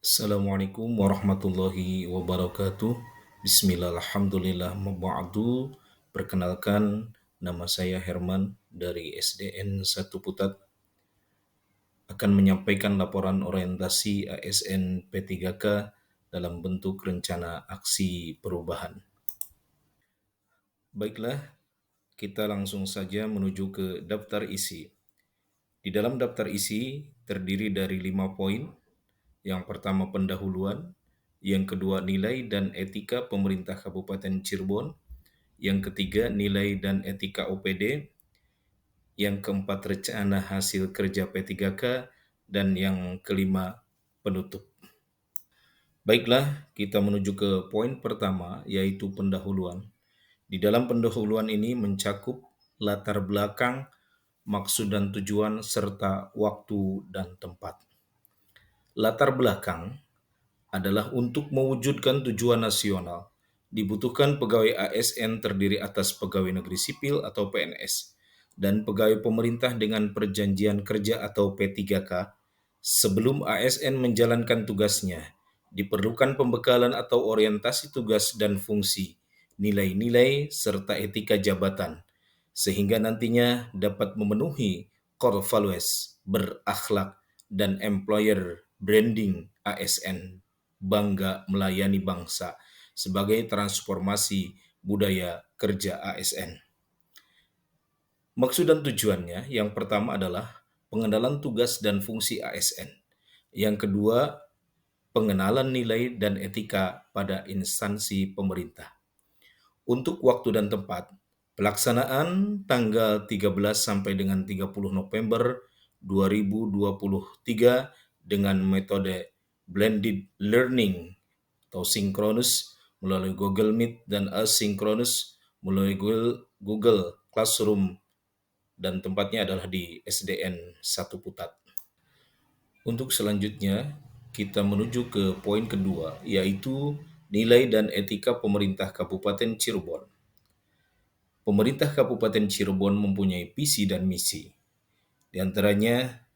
Assalamualaikum warahmatullahi wabarakatuh. Bismillah, alhamdulillah, maba'du. Perkenalkan, nama saya Herman dari SDN 1 Putat akan menyampaikan laporan orientasi ASN P3K dalam bentuk rencana aksi perubahan. Baiklah, kita langsung saja menuju ke daftar isi. Di dalam daftar isi terdiri dari 5 poin. Yang pertama pendahuluan, yang kedua nilai dan etika pemerintah Kabupaten Cirebon, yang ketiga nilai dan etika OPD, yang keempat rencana hasil kerja P3K, dan yang kelima penutup. Baiklah, kita menuju ke poin pertama, yaitu pendahuluan. Di dalam pendahuluan ini mencakup latar belakang, maksud dan tujuan, serta waktu dan tempat. Latar belakang adalah untuk mewujudkan tujuan nasional. Dibutuhkan pegawai ASN terdiri atas pegawai negeri sipil atau PNS dan pegawai pemerintah dengan perjanjian kerja atau P3K. Sebelum ASN menjalankan tugasnya, diperlukan pembekalan atau orientasi tugas dan fungsi, nilai-nilai, serta etika jabatan, sehingga nantinya dapat memenuhi core values, berakhlak, dan employer branding ASN, bangga melayani bangsa sebagai transformasi budaya kerja ASN. Maksud dan tujuannya yang pertama adalah pengenalan tugas dan fungsi ASN. Yang kedua, pengenalan nilai dan etika pada instansi pemerintah. Untuk waktu dan tempat, pelaksanaan tanggal 13 sampai dengan 30 November 2023 dengan metode blended learning atau sinkronus melalui Google Meet dan asinkronus melalui Google Classroom, dan tempatnya adalah di SDN 1 Putat. Untuk selanjutnya, kita menuju ke poin kedua, yaitu nilai dan etika pemerintah Kabupaten Cirebon. Pemerintah Kabupaten Cirebon mempunyai visi dan misi. Di antaranya,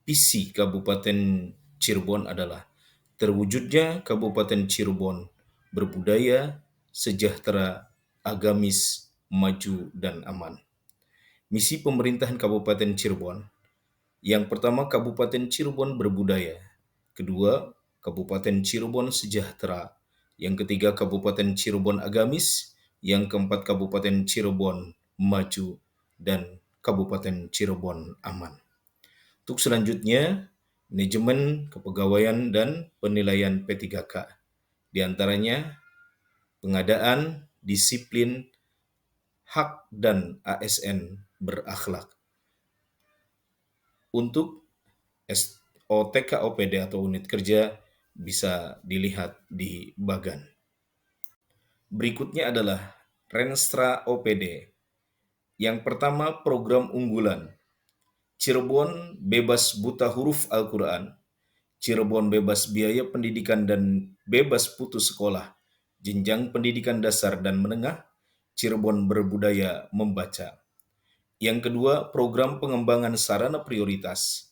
visi Kabupaten Cirebon adalah terwujudnya Kabupaten Cirebon berbudaya, sejahtera, agamis, maju, dan aman. Misi pemerintahan Kabupaten Cirebon. Yang pertama, Kabupaten Cirebon berbudaya. Kedua, Kabupaten Cirebon sejahtera. Yang ketiga, Kabupaten Cirebon agamis. Yang keempat, Kabupaten Cirebon maju. Dan Kabupaten Cirebon aman. Untuk selanjutnya, manajemen kepegawaian dan penilaian P3K. Di antaranya, pengadaan, disiplin, hak, dan ASN berakhlak. Untuk OTK OPD atau unit kerja bisa dilihat di bagan. Berikutnya adalah Renstra OPD. Yang pertama, program unggulan. Cirebon bebas buta huruf Al-Quran. Cirebon bebas biaya pendidikan dan bebas putus sekolah. Jenjang pendidikan dasar dan menengah. Cirebon berbudaya membaca. Yang kedua, program pengembangan sarana prioritas.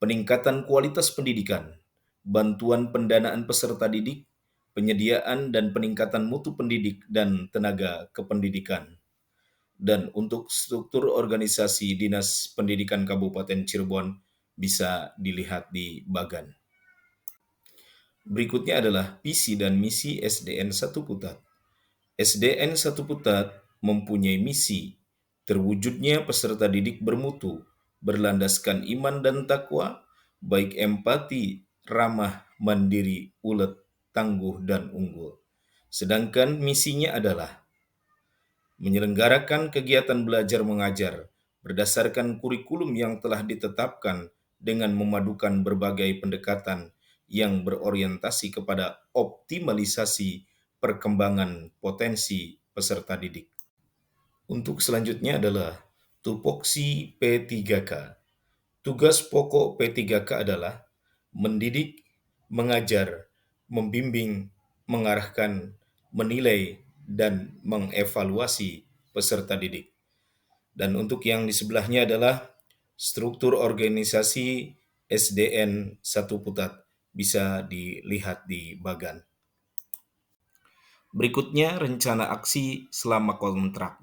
Peningkatan kualitas pendidikan, bantuan pendanaan peserta didik, penyediaan dan peningkatan mutu pendidik dan tenaga kependidikan. Dan untuk struktur organisasi Dinas Pendidikan Kabupaten Cirebon bisa dilihat di bagan. Berikutnya adalah visi dan misi SDN 1 Putat. SDN 1 Putat mempunyai misi terwujudnya peserta didik bermutu, berlandaskan iman dan takwa, baik empati, ramah, mandiri, ulet, tangguh, dan unggul. Sedangkan misinya adalah menyelenggarakan kegiatan belajar mengajar berdasarkan kurikulum yang telah ditetapkan dengan memadukan berbagai pendekatan yang berorientasi kepada optimalisasi perkembangan potensi peserta didik. Untuk selanjutnya adalah tupoksi P3K. Tugas pokok P3K adalah mendidik, mengajar, membimbing, mengarahkan, menilai, dan mengevaluasi peserta didik. Dan untuk yang di sebelahnya adalah struktur organisasi SDN 1 Putat. Bisa dilihat di Bagan. Berikutnya rencana aksi selama kontrak.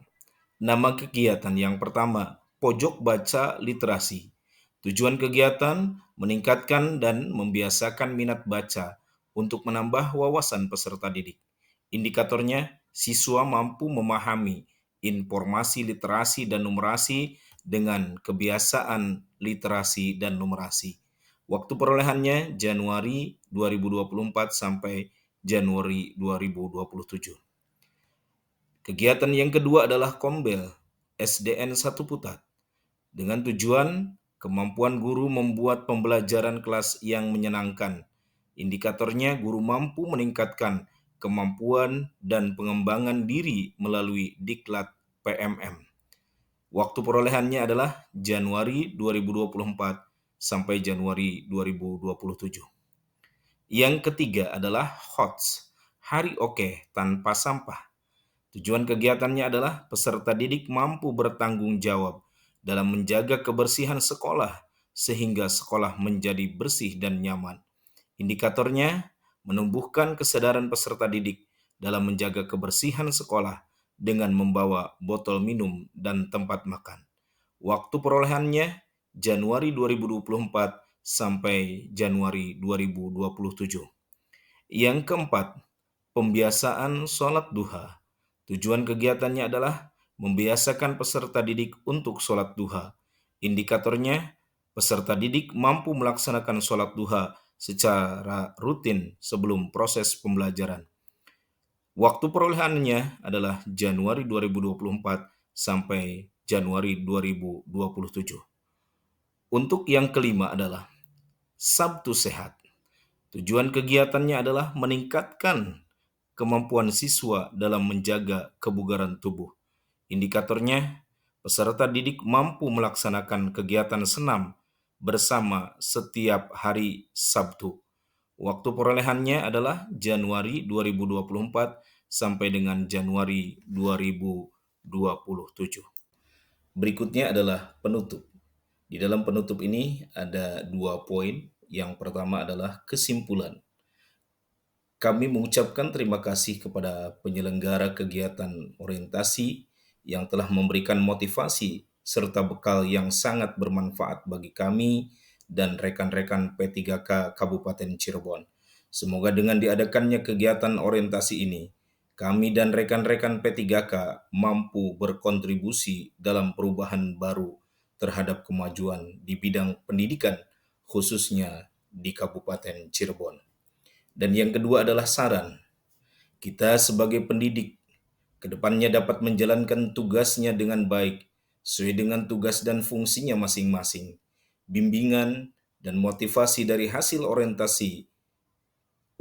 Nama kegiatan yang pertama, Pojok Baca Literasi. Tujuan kegiatan meningkatkan dan membiasakan minat baca untuk menambah wawasan peserta didik. Indikatornya, siswa mampu memahami informasi literasi dan numerasi dengan kebiasaan literasi dan numerasi. Waktu perolehannya Januari 2024 sampai Januari 2027. Kegiatan yang kedua adalah Kombel SDN 1 Putat dengan tujuan kemampuan guru membuat pembelajaran kelas yang menyenangkan. Indikatornya guru mampu meningkatkan kemampuan dan pengembangan diri melalui diklat PMM. Waktu perolehannya adalah Januari 2024 sampai Januari 2027. Yang ketiga adalah HOTS, Hari Oke Tanpa Sampah. Tujuan kegiatannya adalah peserta didik mampu bertanggung jawab dalam menjaga kebersihan sekolah sehingga sekolah menjadi bersih dan nyaman. Indikatornya menumbuhkan kesadaran peserta didik dalam menjaga kebersihan sekolah dengan membawa botol minum dan tempat makan. Waktu perolehannya Januari 2024 sampai Januari 2027. Yang keempat, pembiasaan sholat duha. Tujuan kegiatannya adalah membiasakan peserta didik untuk sholat duha. Indikatornya, peserta didik mampu melaksanakan sholat duha secara rutin sebelum proses pembelajaran. Waktu perolehannya adalah Januari 2024 sampai Januari 2027. Untuk yang kelima adalah Sabtu Sehat. Tujuan kegiatannya adalah meningkatkan kemampuan siswa dalam menjaga kebugaran tubuh. Indikatornya, peserta didik mampu melaksanakan kegiatan senam bersama setiap hari Sabtu. Waktu perolehannya adalah Januari 2024 sampai dengan Januari 2027. Berikutnya adalah penutup. Di dalam penutup ini ada 2 poin. Yang pertama adalah kesimpulan. Kami mengucapkan terima kasih kepada penyelenggara kegiatan orientasi yang telah memberikan motivasi serta bekal yang sangat bermanfaat bagi kami dan rekan-rekan P3K Kabupaten Cirebon. Semoga dengan diadakannya kegiatan orientasi ini, kami dan rekan-rekan P3K mampu berkontribusi dalam perubahan baru terhadap kemajuan di bidang pendidikan, khususnya di Kabupaten Cirebon. Dan yang kedua adalah saran. Kita sebagai pendidik, kedepannya dapat menjalankan tugasnya dengan baik, sesuai dengan tugas dan fungsinya masing-masing. Bimbingan dan motivasi dari hasil orientasi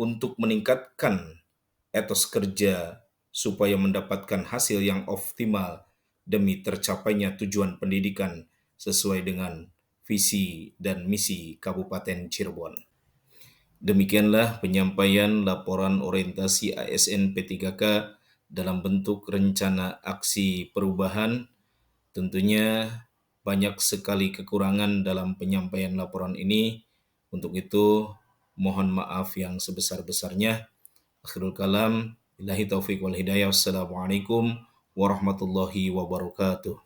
untuk meningkatkan etos kerja supaya mendapatkan hasil yang optimal demi tercapainya tujuan pendidikan sesuai dengan visi dan misi Kabupaten Cirebon. Demikianlah penyampaian laporan orientasi ASN P3K dalam bentuk rencana aksi perubahan. Tentunya banyak sekali kekurangan dalam penyampaian laporan ini. Untuk itu, mohon maaf yang sebesar-besarnya. Akhirul kalam, billahi taufiq wal hidayah. Wassalamualaikum warahmatullahi wabarakatuh.